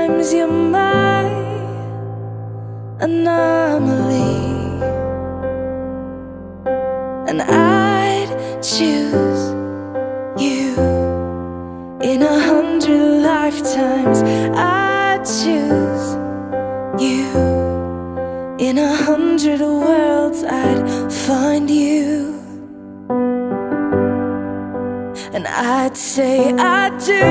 Sometimes you're my anomaly, and I'd choose you in 100 lifetimes. I'd choose you in 100 worlds. I'd find you, and I'd say I do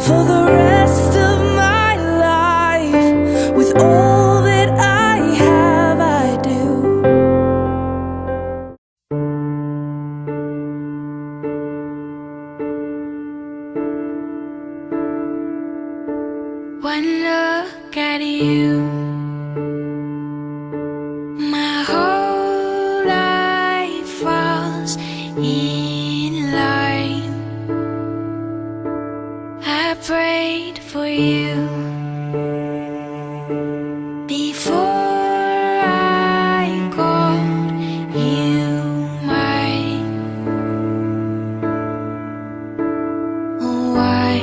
for the rest of my life. With all that I have, I do. One look at you, my whole life falls in line. I prayed for you before I called you mine. Oh, I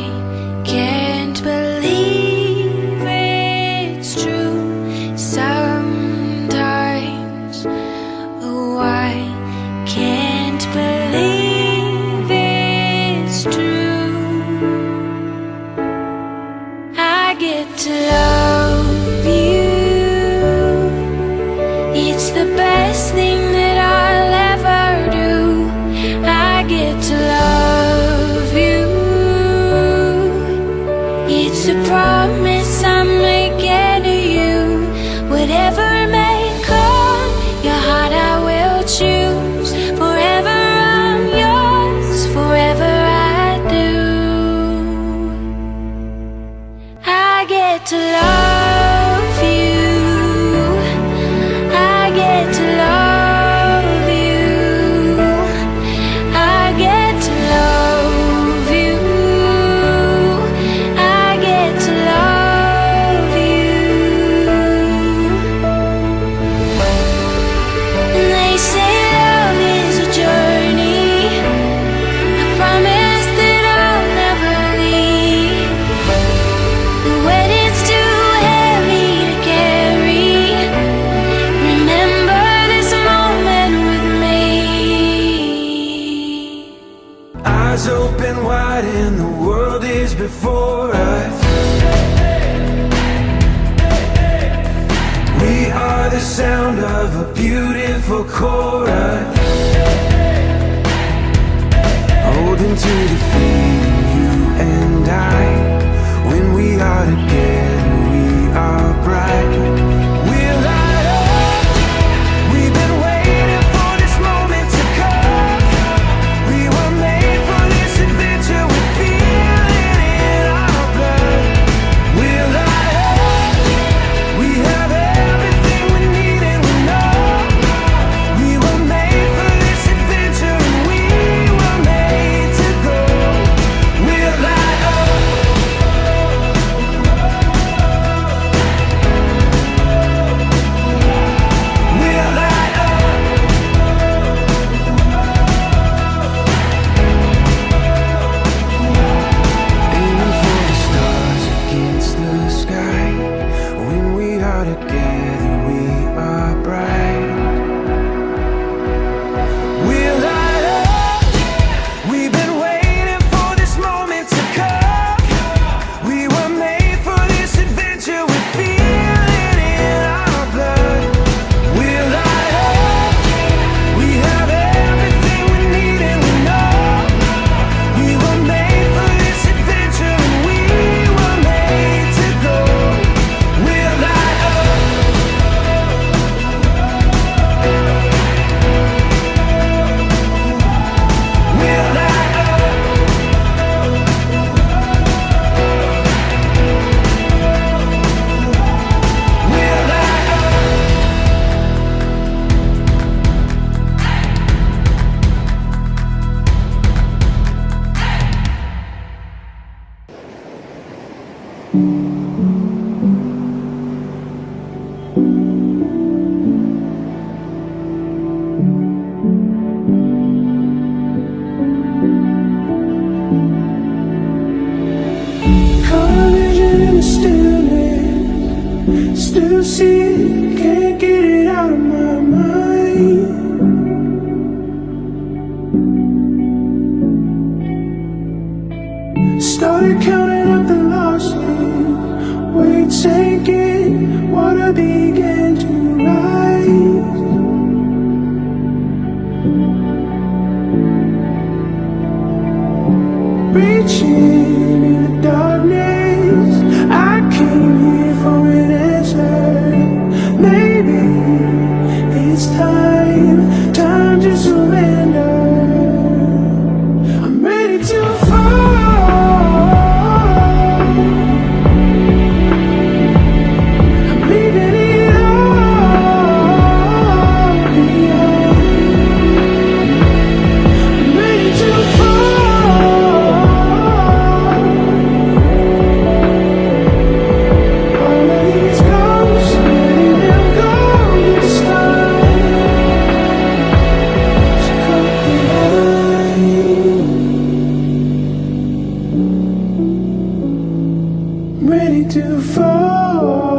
can't believe it's true sometimes. Oh, I can't believe it's true. I get to love you. It's the best thing that I'll ever do. I get to love you. It's a promise I'm making to you. Whatever may come, your heart I will choose. Forever I'm yours, forever I do. I get to love you. I get to love you. I get to love you. I get to love you. And they say love is a journey. I promise that I'll never leave. When it's too heavy to carry, remember this moment with me. Eyes open wide and the world is before us. We are the sound of a beautiful chorus, holding to the feeling, you and I. When we are together, we are bright. We're light up. We've been waiting for this moment to come. We were made for this adventure. We feel it in our blood. We're light up. We have everything we need and we know. We were made for this adventure and we were made to go. We're light up. We're light up. Aiming for the stars against the sky. When we are together, we are bright. We're light up. We've been waiting for this moment to come. We were made for this adventure. We feel it in our blood. We're light up. We have everything we need and we know. We were made for this adventure and we were made to go. We're light up. We're light up. We're light up. Collision in the stillness, still see it, can't get it out of my mind. Started counting up the losses, weight sinking, water began to rise. Reaching in the darkness, I came here for an answer. Maybe it's time to surrender. I'm ready to fall. I'm leaving it all behind. I'm ready to fall. All of these ghosts, letting them go this time. To cut the line. I'm ready to fall.